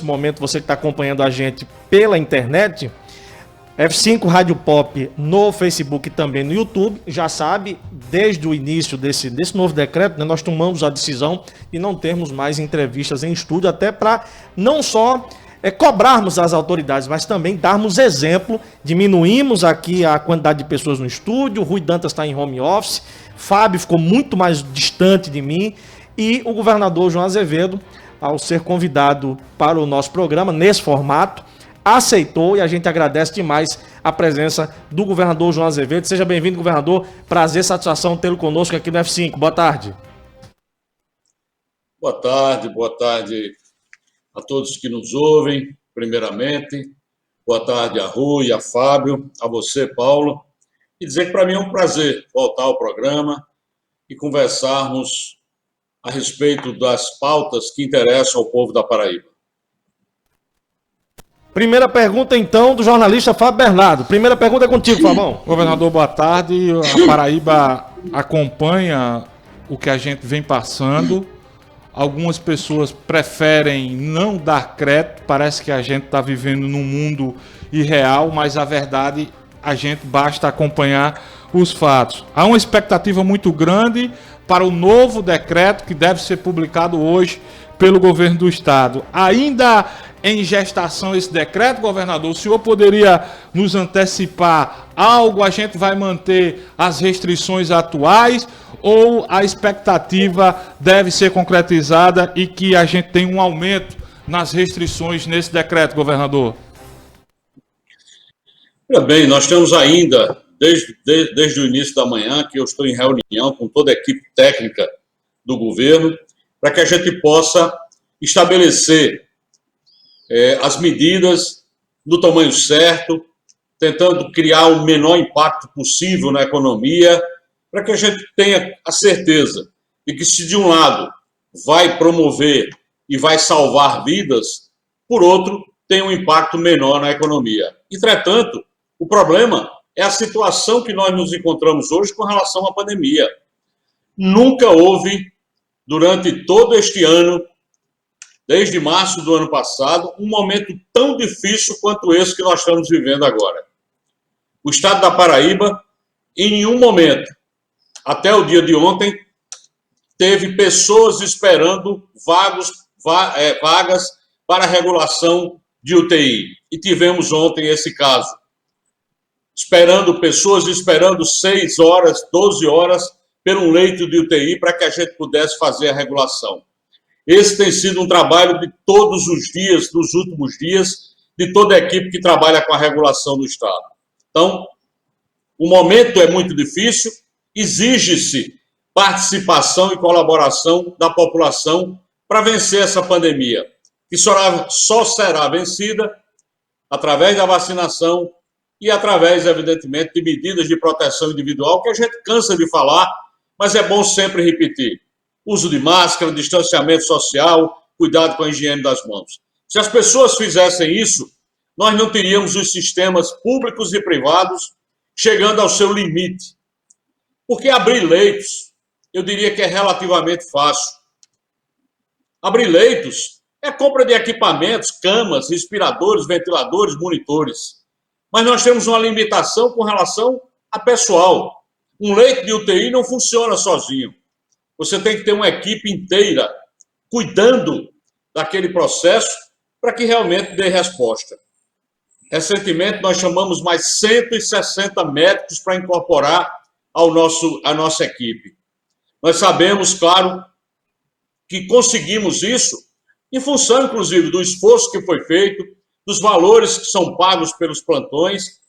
momento, você que está acompanhando a gente pela internet, F5 Rádio Pop no Facebook e também no YouTube, já sabe, desde o início desse novo decreto, né, nós tomamos a decisão de não termos mais entrevistas em estúdio, até para não só cobrarmos as autoridades, mas também darmos exemplo. Diminuímos aqui a quantidade de pessoas no estúdio, o Rui Dantas está em home office, Fábio ficou muito mais distante de mim e o governador João Azevedo, ao ser convidado para o nosso programa, nesse formato, aceitou e a gente agradece demais a presença do governador João Azevedo. Seja bem-vindo, governador. Prazer, satisfação tê-lo conosco aqui no F5. Boa tarde. Boa tarde a todos que nos ouvem, primeiramente. Boa tarde a Rui, a Fábio, a você, Paulo. E dizer que para mim é um prazer voltar ao programa e conversarmos a respeito das pautas que interessam ao povo da Paraíba. Primeira pergunta, então, do jornalista Fábio Bernardo. Primeira pergunta é contigo, Fabão. Governador, boa tarde. A Paraíba acompanha o que a gente vem passando. Algumas pessoas preferem não dar crédito. Parece que a gente está vivendo num mundo irreal, mas a verdade, a gente basta acompanhar os fatos. Há uma expectativa muito grande para o novo decreto que deve ser publicado hoje pelo governo do estado. Ainda em gestação esse decreto, governador, o senhor poderia nos antecipar algo? A gente vai manter as restrições atuais ou a expectativa deve ser concretizada e que a gente tenha um aumento nas restrições nesse decreto, governador? Bem, nós temos ainda, desde o início da manhã, que eu estou em reunião com toda a equipe técnica do governo, para que a gente possa estabelecer as medidas do tamanho certo, tentando criar o menor impacto possível na economia, para que a gente tenha a certeza de que, se de um lado vai promover e vai salvar vidas, por outro, tem um impacto menor na economia. Entretanto, o problema é a situação que nós nos encontramos hoje com relação à pandemia. Nunca houve, durante todo este ano, desde março do ano passado, um momento tão difícil quanto esse que nós estamos vivendo agora. O estado da Paraíba, em nenhum momento, até o dia de ontem, teve pessoas esperando vagas para regulação de UTI. E tivemos ontem esse caso. Pessoas esperando 6 horas, 12 horas, por um leito de UTI para que a gente pudesse fazer a regulação. Esse tem sido um trabalho de todos os dias, dos últimos dias, de toda a equipe que trabalha com a regulação do Estado. Então, o momento é muito difícil, exige-se participação e colaboração da população para vencer essa pandemia, que só será vencida através da vacinação e através, evidentemente, de medidas de proteção individual, que a gente cansa de falar, mas é bom sempre repetir. Uso de máscara, distanciamento social, cuidado com a higiene das mãos. Se as pessoas fizessem isso, nós não teríamos os sistemas públicos e privados chegando ao seu limite. Porque abrir leitos, eu diria que é relativamente fácil. Abrir leitos é compra de equipamentos, camas, respiradores, ventiladores, monitores. Mas nós temos uma limitação com relação a pessoal. Um leito de UTI não funciona sozinho. Você tem que ter uma equipe inteira cuidando daquele processo para que realmente dê resposta. Recentemente, nós chamamos mais 160 médicos para incorporar à nossa equipe. Nós sabemos, claro, que conseguimos isso em função, inclusive, do esforço que foi feito, dos valores que são pagos pelos plantões,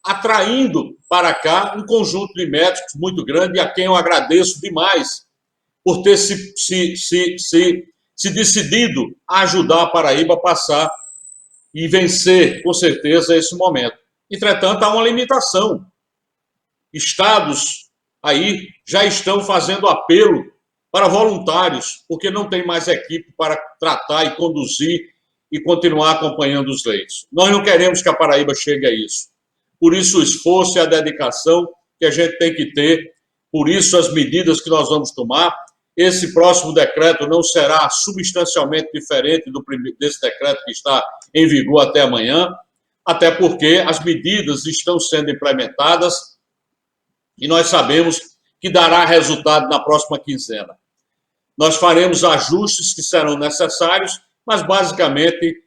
atraindo para cá um conjunto de médicos muito grande, e a quem eu agradeço demais por ter se decidido a ajudar a Paraíba a passar e vencer, com certeza, esse momento. Entretanto, há uma limitação. Estados aí já estão fazendo apelo para voluntários, porque não tem mais equipe para tratar e conduzir e continuar acompanhando os leitos. Nós não queremos que a Paraíba chegue a isso. Por isso, o esforço e a dedicação que a gente tem que ter, por isso, as medidas que nós vamos tomar, Esse próximo decreto não será substancialmente diferente desse decreto que está em vigor até amanhã, até porque as medidas estão sendo implementadas e nós sabemos que dará resultado na próxima quinzena. Nós faremos ajustes que serão necessários, mas basicamente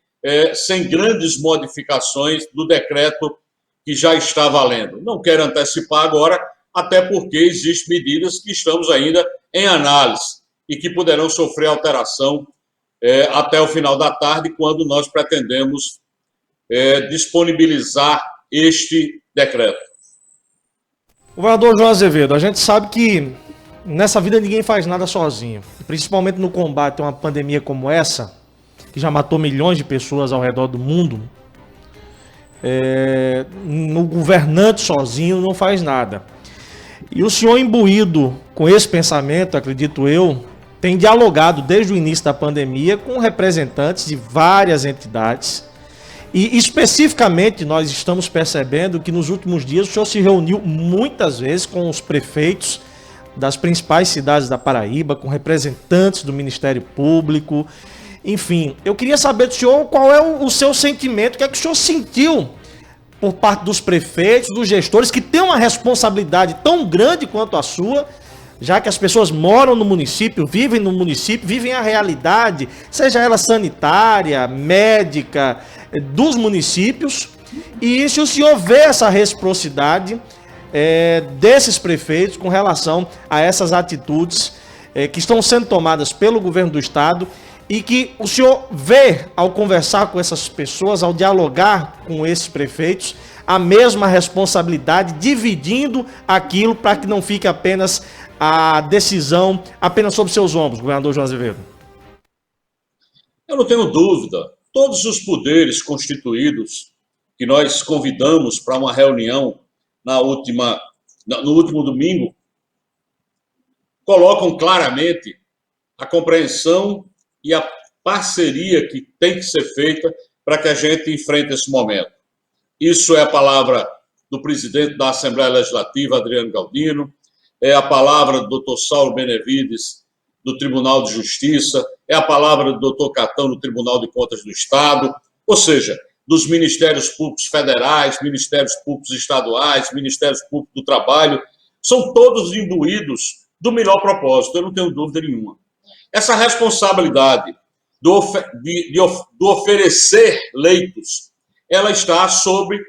sem grandes modificações do decreto que já está valendo. Não quero antecipar agora, até porque existem medidas que estamos ainda em análise e que poderão sofrer alteração até o final da tarde, quando nós pretendemos disponibilizar este decreto. Governador João Azevedo, a gente sabe que nessa vida ninguém faz nada sozinho, principalmente no combate a uma pandemia como essa, que já matou milhões de pessoas ao redor do mundo. No governante sozinho não faz nada. E o senhor, imbuído com esse pensamento, acredito eu, tem dialogado desde o início da pandemia com representantes de várias entidades. E especificamente nós estamos percebendo que nos últimos dias o senhor se reuniu muitas vezes com os prefeitos das principais cidades da Paraíba, com representantes do Ministério Público. Enfim, eu queria saber do senhor qual é o seu sentimento, o que é que o senhor sentiu por parte dos prefeitos, dos gestores, que têm uma responsabilidade tão grande quanto a sua, já que as pessoas moram no município, vivem a realidade, seja ela sanitária, médica, dos municípios. E se o senhor vê essa reciprocidade desses prefeitos com relação a essas atitudes que estão sendo tomadas pelo governo do estado, e que o senhor vê, ao conversar com essas pessoas, ao dialogar com esses prefeitos, a mesma responsabilidade, dividindo aquilo para que não fique apenas a decisão apenas sobre seus ombros, governador João Azevedo? Eu não tenho dúvida. Todos os poderes constituídos que nós convidamos para uma reunião no último domingo colocam claramente a compreensão e a parceria que tem que ser feita para que a gente enfrente esse momento. Isso é a palavra do presidente da Assembleia Legislativa, Adriano Galdino, é a palavra do doutor Saulo Benevides, do Tribunal de Justiça, é a palavra do doutor Catão, do Tribunal de Contas do Estado, ou seja, dos Ministérios Públicos Federais, Ministérios Públicos Estaduais, Ministérios Públicos do Trabalho, são todos imbuídos do melhor propósito, eu não tenho dúvida nenhuma. Essa responsabilidade do oferecer leitos, ela está sobre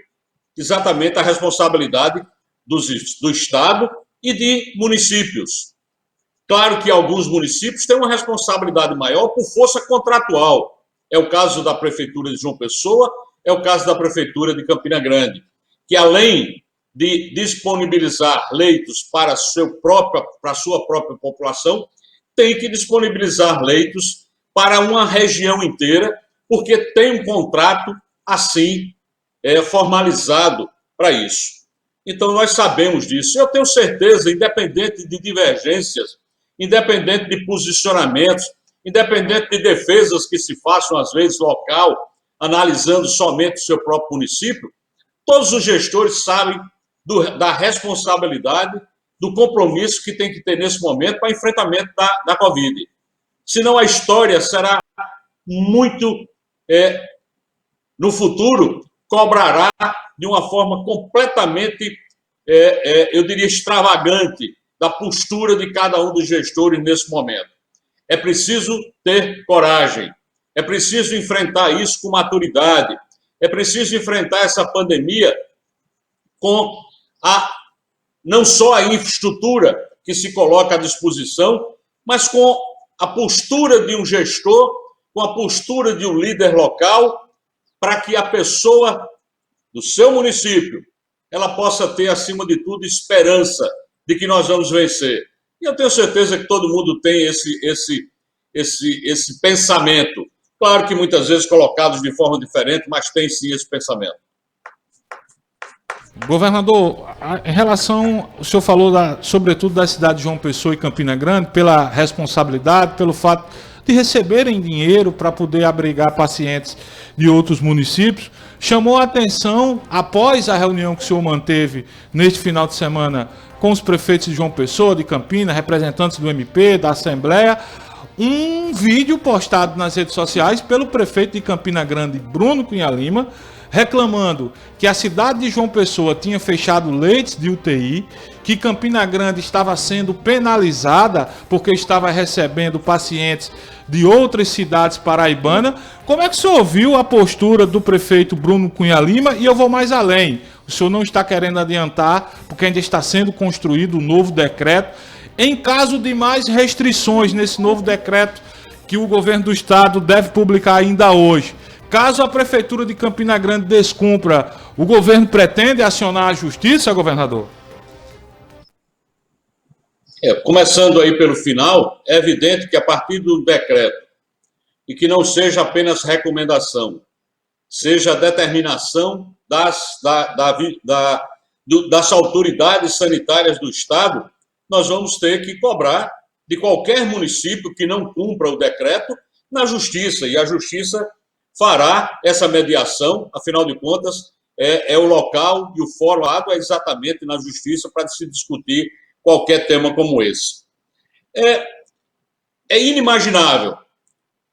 exatamente a responsabilidade do Estado e de municípios. Claro que alguns municípios têm uma responsabilidade maior por força contratual. É o caso da Prefeitura de João Pessoa, é o caso da Prefeitura de Campina Grande, que além de disponibilizar leitos para a sua própria população, tem que disponibilizar leitos para uma região inteira, porque tem um contrato assim formalizado para isso. Então, nós sabemos disso. Eu tenho certeza, independente de divergências, independente de posicionamentos, independente de defesas que se façam, às vezes, local, analisando somente o seu próprio município, todos os gestores sabem da responsabilidade, do compromisso que tem que ter nesse momento para enfrentamento da Covid. Senão a história será muito, no futuro, cobrará de uma forma completamente, eu diria, extravagante da postura de cada um dos gestores nesse momento. É preciso ter coragem, é preciso enfrentar isso com maturidade, é preciso enfrentar essa pandemia com não só a infraestrutura que se coloca à disposição, mas com a postura de um gestor, com a postura de um líder local, para que a pessoa do seu município ela possa ter, acima de tudo, esperança de que nós vamos vencer. E eu tenho certeza que todo mundo tem esse pensamento. Claro que muitas vezes colocados de forma diferente, mas tem sim esse pensamento. Governador, em relação, o senhor falou sobretudo da cidade de João Pessoa e Campina Grande, pela responsabilidade, pelo fato de receberem dinheiro para poder abrigar pacientes de outros municípios. Chamou a atenção, após a reunião que o senhor manteve neste final de semana com os prefeitos de João Pessoa, de Campina, representantes do MP, da Assembleia, um vídeo postado nas redes sociais pelo prefeito de Campina Grande, Bruno Cunha Lima, reclamando que a cidade de João Pessoa tinha fechado leitos de UTI, que Campina Grande estava sendo penalizada porque estava recebendo pacientes de outras cidades paraibanas. Como é que o senhor viu a postura do prefeito Bruno Cunha Lima? E eu vou mais além. O senhor não está querendo adiantar, porque ainda está sendo construído um novo decreto. Em caso de mais restrições nesse novo decreto que o governo do estado deve publicar ainda hoje, caso a prefeitura de Campina Grande descumpra, o governo pretende acionar a justiça, governador? Começando aí pelo final, é evidente que a partir do decreto, e que não seja apenas recomendação, seja a determinação das autoridades sanitárias do estado, nós vamos ter que cobrar de qualquer município que não cumpra o decreto na justiça, e a justiça fará essa mediação. Afinal de contas, é o local e o fórum é exatamente na justiça para se discutir qualquer tema como esse. É inimaginável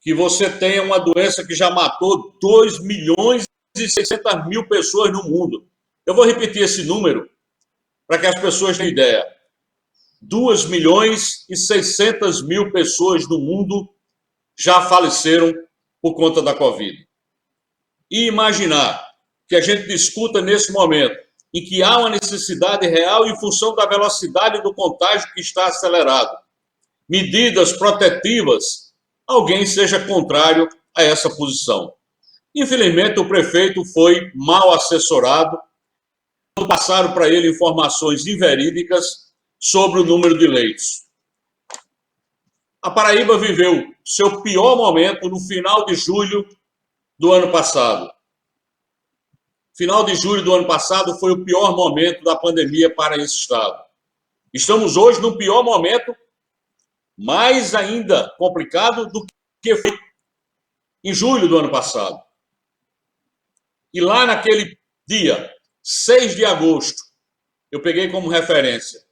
que você tenha uma doença que já matou 2 milhões e 600 mil pessoas no mundo. Eu vou repetir esse número para que as pessoas tenham ideia. 2 milhões e 600 mil pessoas no mundo já faleceram por conta da Covid. E imaginar que a gente discuta nesse momento em que há uma necessidade real em função da velocidade do contágio que está acelerado, medidas protetivas, alguém seja contrário a essa posição. Infelizmente, o prefeito foi mal assessorado, passaram para ele informações inverídicas sobre o número de leitos. A Paraíba viveu seu pior momento no final de julho do ano passado. Final de julho do ano passado foi o pior momento da pandemia para esse estado. Estamos hoje no pior momento, mais ainda complicado do que foi em julho do ano passado. E lá naquele dia, 6 de agosto, eu peguei como referência.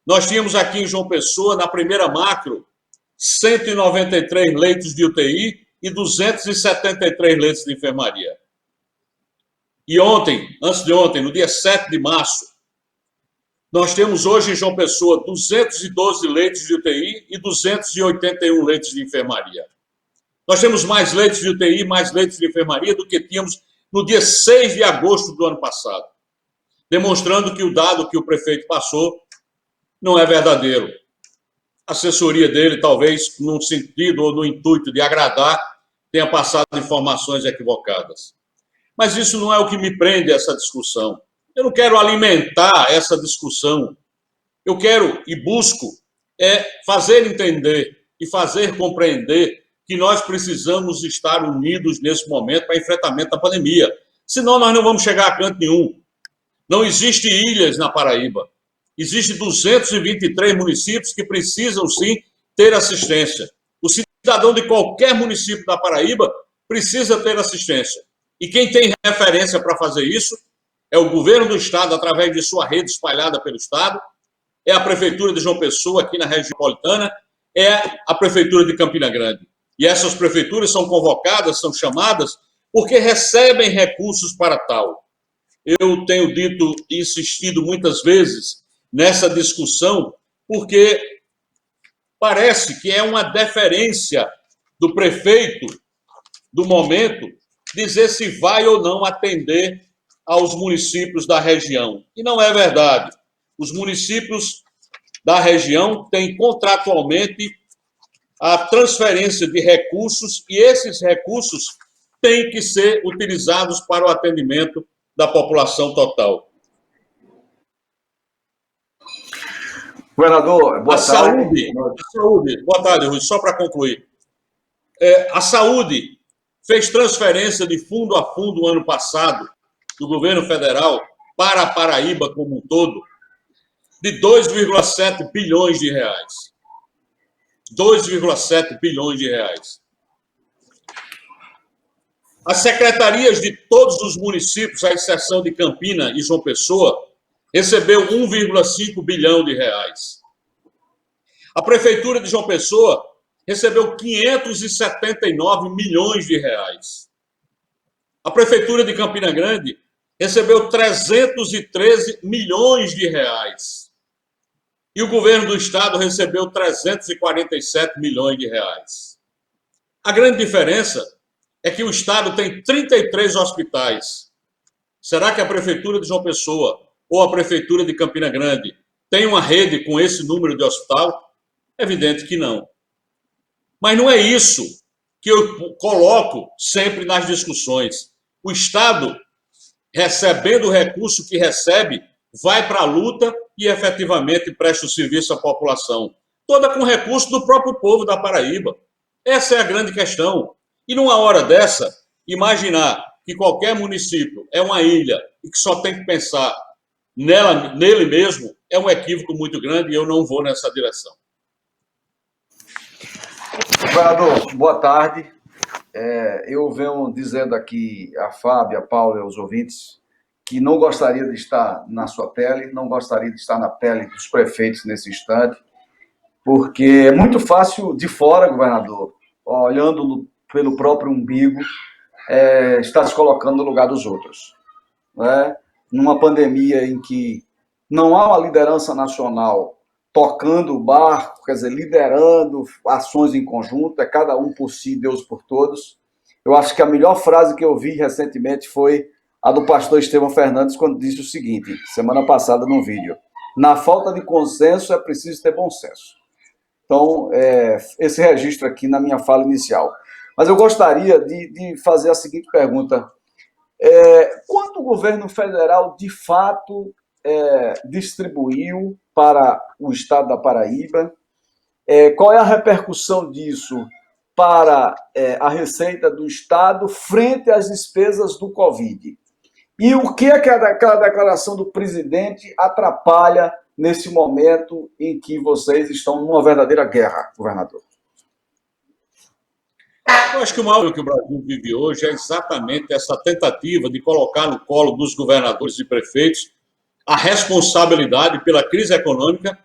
Nós tínhamos aqui em João Pessoa, na primeira macro, 193 leitos de UTI e 273 leitos de enfermaria. E ontem, antes de ontem, no dia 7 de março, nós temos hoje em João Pessoa 212 leitos de UTI e 281 leitos de enfermaria. Nós temos mais leitos de UTI, mais leitos de enfermaria do que tínhamos no dia 6 de agosto do ano passado, demonstrando que o dado que o prefeito passou não é verdadeiro. A assessoria dele, talvez, no sentido ou no intuito de agradar, tenha passado informações equivocadas. Mas isso não é o que me prende a essa discussão. Eu não quero alimentar essa discussão. Eu quero e busco fazer entender e fazer compreender que nós precisamos estar unidos nesse momento para enfrentamento da pandemia. Senão nós não vamos chegar a canto nenhum. Não existe ilhas na Paraíba. Existem 223 municípios que precisam, sim, ter assistência. O cidadão de qualquer município da Paraíba precisa ter assistência. E quem tem referência para fazer isso é o governo do estado, através de sua rede espalhada pelo estado, é a prefeitura de João Pessoa, aqui na região metropolitana, é a prefeitura de Campina Grande. E essas prefeituras são convocadas, são chamadas, porque recebem recursos para tal. Eu tenho dito e insistido muitas vezes nessa discussão, porque parece que é uma deferência do prefeito do momento dizer se vai ou não atender aos municípios da região. E não é verdade. Os municípios da região têm contratualmente a transferência de recursos e esses recursos têm que ser utilizados para o atendimento da população total. Governador, boa tarde. Boa tarde, Rui. Só para concluir. A saúde fez transferência de fundo a fundo no ano passado do governo federal para a Paraíba como um todo de 2,7 bilhões de reais. 2,7 bilhões de reais. As secretarias de todos os municípios, à exceção de Campina e João Pessoa, recebeu 1,5 bilhão de reais. A Prefeitura de João Pessoa recebeu 579 milhões de reais. A Prefeitura de Campina Grande recebeu 313 milhões de reais. E o governo do estado recebeu 347 milhões de reais. A grande diferença é que o estado tem 33 hospitais. Será que a Prefeitura de João Pessoa ou a Prefeitura de Campina Grande tem uma rede com esse número de hospital? É evidente que não. Mas não é isso que eu coloco sempre nas discussões. O Estado, recebendo o recurso que recebe, vai para a luta e efetivamente presta o serviço à população. Toda com recurso do próprio povo da Paraíba. Essa é a grande questão. E numa hora dessa, imaginar que qualquer município é uma ilha e que só tem que pensar nele mesmo é um equívoco muito grande e eu não vou nessa direção. Governador, boa tarde. Eu venho dizendo aqui a Fábio, a Paulo e aos ouvintes que não gostaria de estar na sua pele, não gostaria de estar na pele dos prefeitos nesse instante, porque é muito fácil de fora, governador, olhando pelo próprio umbigo, estar se colocando no lugar dos outros. Né? Numa pandemia em que não há uma liderança nacional tocando o barco, quer dizer, liderando ações em conjunto, é cada um por si, Deus por todos. Eu acho que a melhor frase que eu vi recentemente foi a do pastor Estevão Fernandes, quando disse o seguinte, semana passada num vídeo: na falta de consenso é preciso ter bom senso. Então, esse registro aqui na minha fala inicial. Mas eu gostaria de fazer a seguinte pergunta. Quanto o governo federal, de fato, distribuiu para o estado da Paraíba? Qual é a repercussão disso para a receita do estado frente às despesas do Covid? E o que é que aquela declaração do presidente atrapalha nesse momento em que vocês estão numa verdadeira guerra, governador? Eu acho que o maior que o Brasil vive hoje é exatamente essa tentativa de colocar no colo dos governadores e prefeitos a responsabilidade pela crise econômica,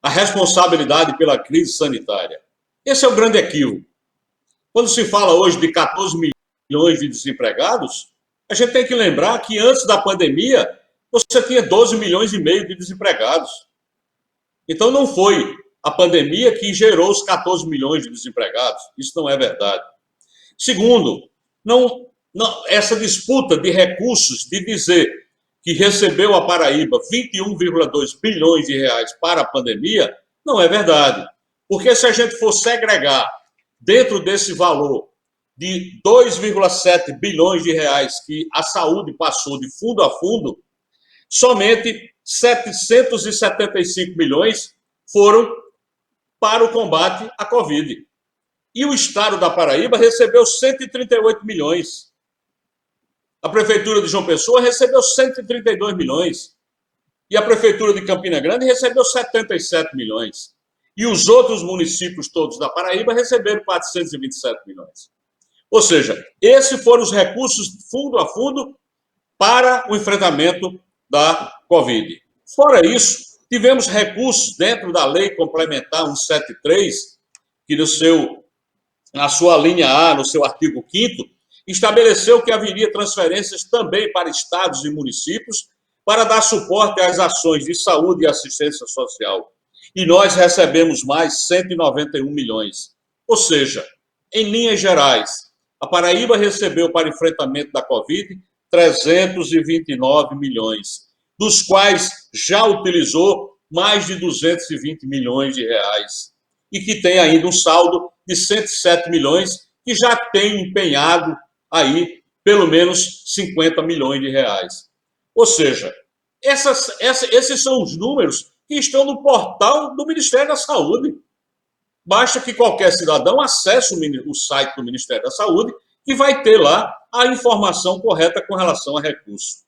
a responsabilidade pela crise sanitária. Esse é o grande equívoco. Quando se fala hoje de 14 milhões de desempregados, a gente tem que lembrar que antes da pandemia você tinha 12 milhões e meio de desempregados. Então não foi a pandemia que gerou os 14 milhões de desempregados. Isso não é verdade. Segundo, essa disputa de recursos, de dizer que recebeu a Paraíba 21,2 bilhões de reais para a pandemia, não é verdade. Porque se a gente for segregar dentro desse valor de 2,7 bilhões de reais que a saúde passou de fundo a fundo, somente 775 milhões foram para o combate à Covid. E o estado da Paraíba recebeu 138 milhões. A Prefeitura de João Pessoa recebeu 132 milhões. E a Prefeitura de Campina Grande recebeu 77 milhões. E os outros municípios todos da Paraíba receberam 427 milhões. Ou seja, esses foram os recursos fundo a fundo para o enfrentamento da Covid. Fora isso, tivemos recursos dentro da Lei Complementar 173, que na sua linha A, no seu artigo 5º, estabeleceu que haveria transferências também para estados e municípios para dar suporte às ações de saúde e assistência social. E nós recebemos mais 191 milhões. Ou seja, em linhas gerais, a Paraíba recebeu para enfrentamento da Covid 329 milhões, dos quais já utilizou mais de 220 milhões de reais. E que tem ainda um saldo de 107 milhões, que já tem empenhado aí pelo menos 50 milhões de reais. Ou seja, esses são os números que estão no portal do Ministério da Saúde. Basta que qualquer cidadão acesse o site do Ministério da Saúde e vai ter lá a informação correta com relação a recursos.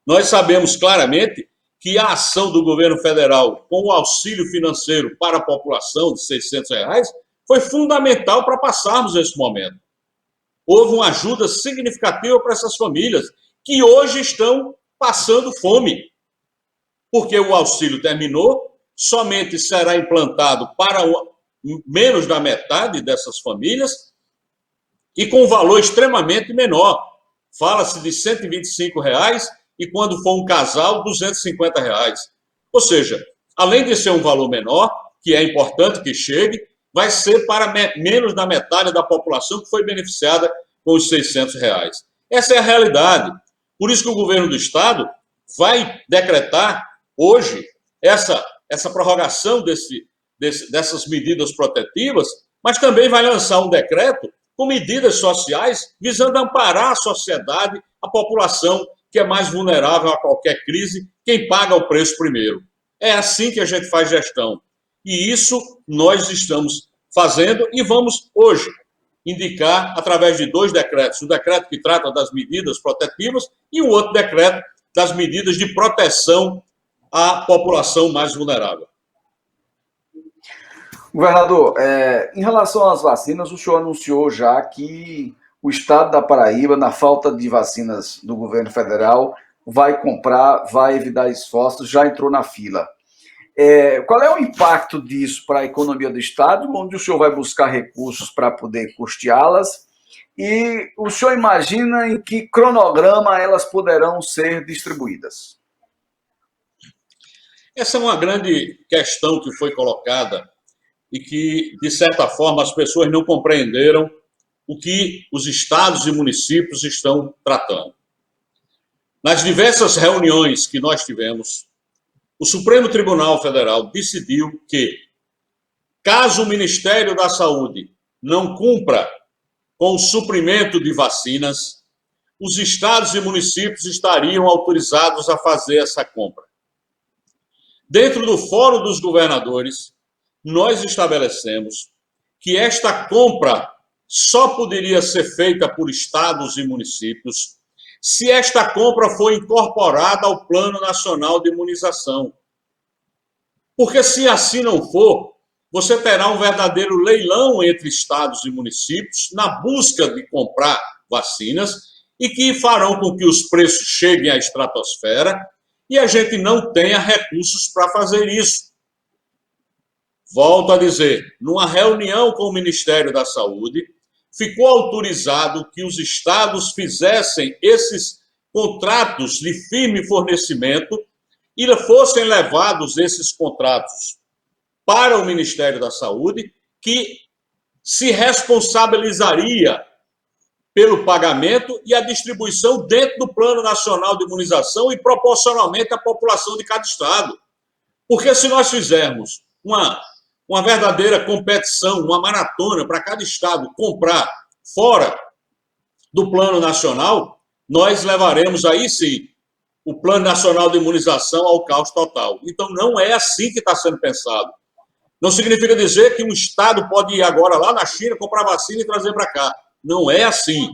Nós sabemos claramente que a ação do governo federal com o auxílio financeiro para a população de R$600 foi fundamental para passarmos esse momento. Houve uma ajuda significativa para essas famílias que hoje estão passando fome. porque o auxílio terminou, somente será implantado para menos da metade dessas famílias e com um valor extremamente menor. Fala-se de R$ 125 e, quando for um casal, R$ 250. Ou seja, além de ser um valor menor, que é importante que chegue, vai ser para menos da metade da população que foi beneficiada com os R$ 600. Essa é a realidade. Por isso que o governo do Estado vai decretar hoje essa prorrogação dessas medidas protetivas, mas também vai lançar um decreto com medidas sociais visando amparar a sociedade, a população que é mais vulnerável a qualquer crise, quem paga o preço primeiro. É assim que a gente faz gestão. E isso nós estamos fazendo e vamos hoje indicar através de 2 decretos. O decreto que trata das medidas protetivas e o outro decreto das medidas de proteção à população mais vulnerável. Governador, em relação às vacinas, o senhor anunciou já que o estado da Paraíba, na falta de vacinas do governo federal, vai comprar, vai evitar esforços, já entrou na fila. Qual é o impacto disso para a economia do estado, onde o senhor vai buscar recursos para poder custeá-las? E o senhor imagina em que cronograma elas poderão ser distribuídas? Essa é uma grande questão que foi colocada e que, de certa forma, as pessoas não compreenderam o que os estados e municípios estão tratando. Nas diversas reuniões que nós tivemos, o Supremo Tribunal Federal decidiu que, caso o Ministério da Saúde não cumpra com o suprimento de vacinas, os estados e municípios estariam autorizados a fazer essa compra. Dentro do Fórum dos Governadores, nós estabelecemos que esta compra só poderia ser feita por estados e municípios se esta compra for incorporada ao Plano Nacional de Imunização. Porque se assim não for, você terá um verdadeiro leilão entre estados e municípios na busca de comprar vacinas e que farão com que os preços cheguem à estratosfera e a gente não tenha recursos para fazer isso. Volto a dizer, numa reunião com o Ministério da Saúde, ficou autorizado que os estados fizessem esses contratos de firme fornecimento e fossem levados esses contratos para o Ministério da Saúde, que se responsabilizaria pelo pagamento e a distribuição dentro do Plano Nacional de Imunização e proporcionalmente à população de cada estado. Porque se nós fizermos uma verdadeira competição, uma maratona para cada estado comprar fora do Plano Nacional, nós levaremos aí sim o Plano Nacional de Imunização ao caos total. Então não é assim que está sendo pensado. Não significa dizer que um estado pode ir agora lá na China, comprar vacina e trazer para cá. Não é assim.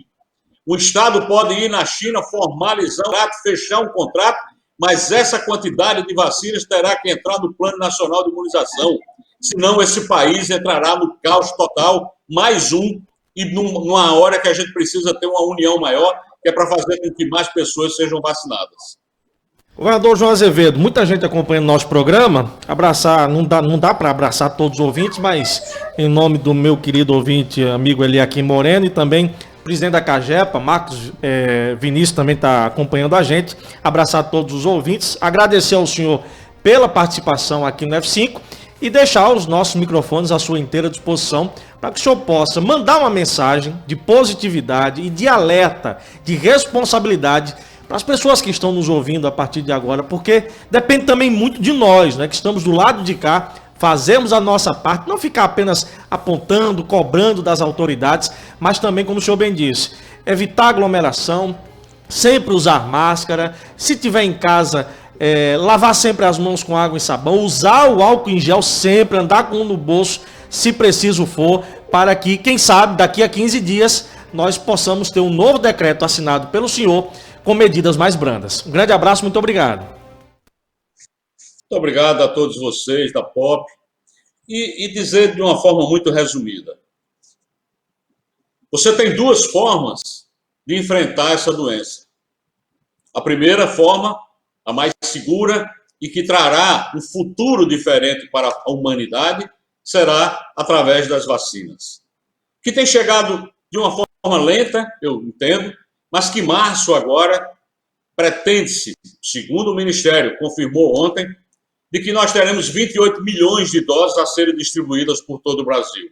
O estado pode ir na China, formalizar um contrato, fechar um contrato, mas essa quantidade de vacinas terá que entrar no Plano Nacional de Imunização. Senão esse país entrará no caos total, mais um, e numa hora que a gente precisa ter uma união maior, que é para fazer com que mais pessoas sejam vacinadas. Governador João Azevedo, muita gente acompanhando nosso programa, não dá para abraçar todos os ouvintes, mas em nome do meu querido ouvinte, amigo Eliakim Moreno, e também presidente da CAGEPA, Marcos Vinícius também está acompanhando a gente, abraçar todos os ouvintes, agradecer ao senhor pela participação aqui no F5 e deixar os nossos microfones à sua inteira disposição para que o senhor possa mandar uma mensagem de positividade e de alerta, de responsabilidade para as pessoas que estão nos ouvindo a partir de agora, porque depende também muito de nós, né, que estamos do lado de cá, fazemos a nossa parte, não ficar apenas apontando, cobrando das autoridades, mas também, como o senhor bem disse, evitar aglomeração, sempre usar máscara, se tiver em casa, lavar sempre as mãos com água e sabão, usar o álcool em gel sempre, andar com um no bolso, se preciso for, para que, quem sabe, daqui a 15 dias, nós possamos ter um novo decreto assinado pelo senhor com medidas mais brandas. Um grande abraço, muito obrigado. Muito obrigado a todos vocês da POP. E dizer de uma forma muito resumida. Você tem 2 formas de enfrentar essa doença. A primeira forma, a mais segura, e que trará um futuro diferente para a humanidade será através das vacinas. Que tem chegado de uma forma lenta, eu entendo, mas que março agora pretende-se, segundo o Ministério, confirmou ontem, de que nós teremos 28 milhões de doses a serem distribuídas por todo o Brasil.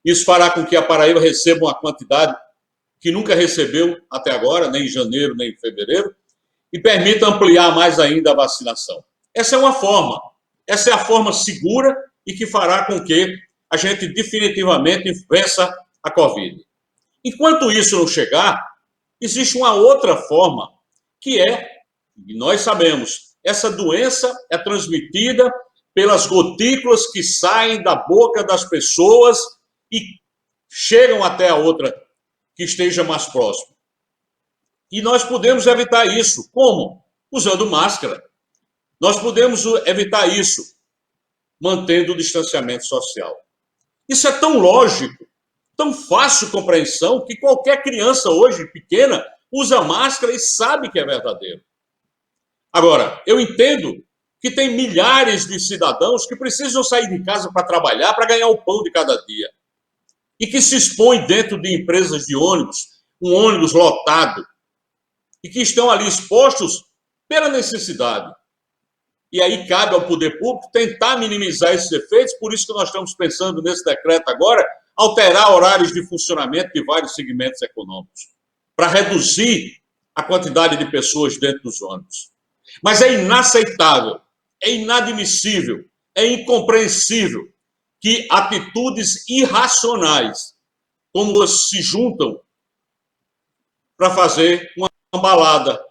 Isso fará com que a Paraíba receba uma quantidade que nunca recebeu até agora, nem em janeiro, nem em fevereiro, e permita ampliar mais ainda a vacinação. Essa é a forma segura e que fará com que a gente definitivamente vença a Covid. Enquanto isso não chegar, existe uma outra forma, que é, e nós sabemos, essa doença é transmitida pelas gotículas que saem da boca das pessoas e chegam até a outra que esteja mais próxima. E nós podemos evitar isso. Como? Usando máscara. Nós podemos evitar isso mantendo o distanciamento social. Isso é tão lógico, tão fácil de compreensão, que qualquer criança hoje pequena usa máscara e sabe que é verdadeiro. Agora, eu entendo que tem milhares de cidadãos que precisam sair de casa para trabalhar, para ganhar o pão de cada dia. E que se expõem dentro de empresas de ônibus, um ônibus lotado, e que estão ali expostos pela necessidade. E aí cabe ao poder público tentar minimizar esses efeitos, por isso que nós estamos pensando nesse decreto agora, alterar horários de funcionamento de vários segmentos econômicos, para reduzir a quantidade de pessoas dentro dos ônibus. Mas é inaceitável, é inadmissível, é incompreensível que atitudes irracionais, como se juntam para fazer uma balada,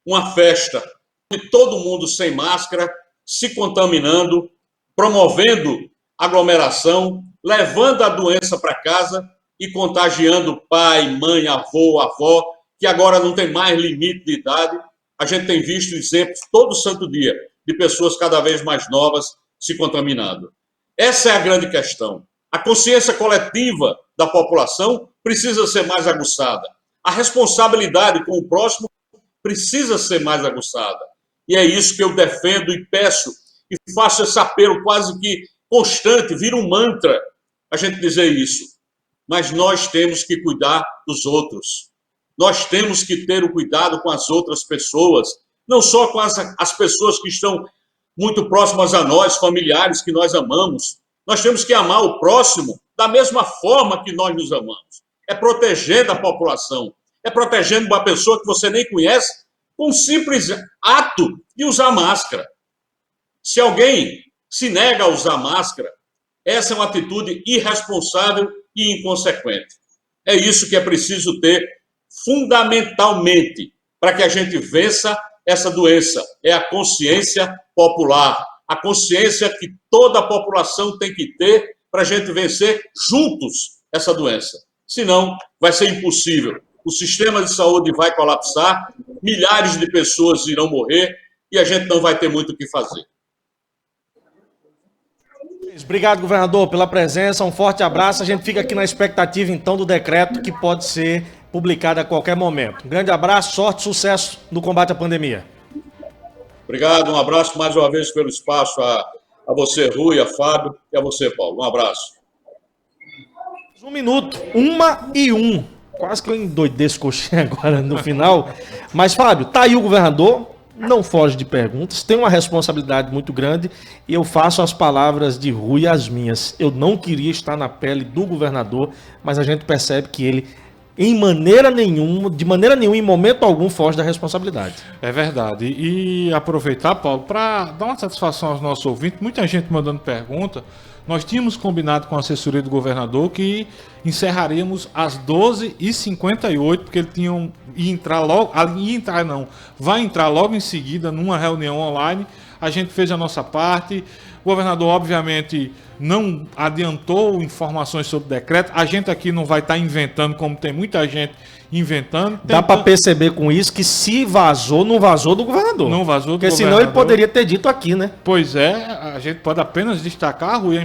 uma festa, de todo mundo sem máscara, se contaminando, promovendo aglomeração, levando a doença para casa e contagiando pai, mãe, avô, avó, que agora não tem mais limite de idade. A gente tem visto exemplos todo santo dia de pessoas cada vez mais novas se contaminando. Essa é a grande questão. A consciência coletiva da população precisa ser mais aguçada. A responsabilidade com o próximo precisa ser mais aguçada. E é isso que eu defendo e peço, e faço esse apelo quase que constante, vira um mantra a gente dizer isso. Mas nós temos que cuidar dos outros. Nós temos que ter o cuidado com as outras pessoas, não só com as pessoas que estão muito próximas a nós, familiares que nós amamos. Nós temos que amar o próximo da mesma forma que nós nos amamos. É protegendo a população, é protegendo uma pessoa que você nem conhece, com um simples ato de usar máscara. Se alguém se nega a usar máscara, essa é uma atitude irresponsável e inconsequente. É isso que é preciso ter fundamentalmente para que a gente vença essa doença. É a consciência popular, a consciência que toda a população tem que ter para a gente vencer juntos essa doença. Senão, vai ser impossível. O sistema de saúde vai colapsar, milhares de pessoas irão morrer e a gente não vai ter muito o que fazer. Obrigado, governador, pela presença. Um forte abraço. A gente fica aqui na expectativa, então, do decreto que pode ser publicado a qualquer momento. Um grande abraço, sorte e sucesso no combate à pandemia. Obrigado, um abraço mais uma vez pelo espaço a você, Rui, a Fábio e a você, Paulo. Um abraço. 1 minuto, 1:01. Quase que eu endoideço coxinha agora no final. Mas, Fábio, tá aí o governador, não foge de perguntas, tem uma responsabilidade muito grande e eu faço as palavras de Rui as minhas. Eu não queria estar na pele do governador, mas a gente percebe que ele, de maneira nenhuma, em momento algum, foge da responsabilidade. É verdade. E aproveitar, Paulo, para dar uma satisfação aos nossos ouvintes, muita gente mandando pergunta. Nós tínhamos combinado com a assessoria do governador que encerraríamos às 12h58, porque ele vai entrar logo em seguida numa reunião online. A gente fez a nossa parte. O governador, obviamente, não adiantou informações sobre o decreto. A gente aqui não vai estar inventando, como tem muita gente inventando. Dá para perceber com isso que se vazou, não vazou do governador. Não vazou do governador. Porque senão ele poderia ter dito aqui, né? Pois é, a gente pode apenas destacar, Rui,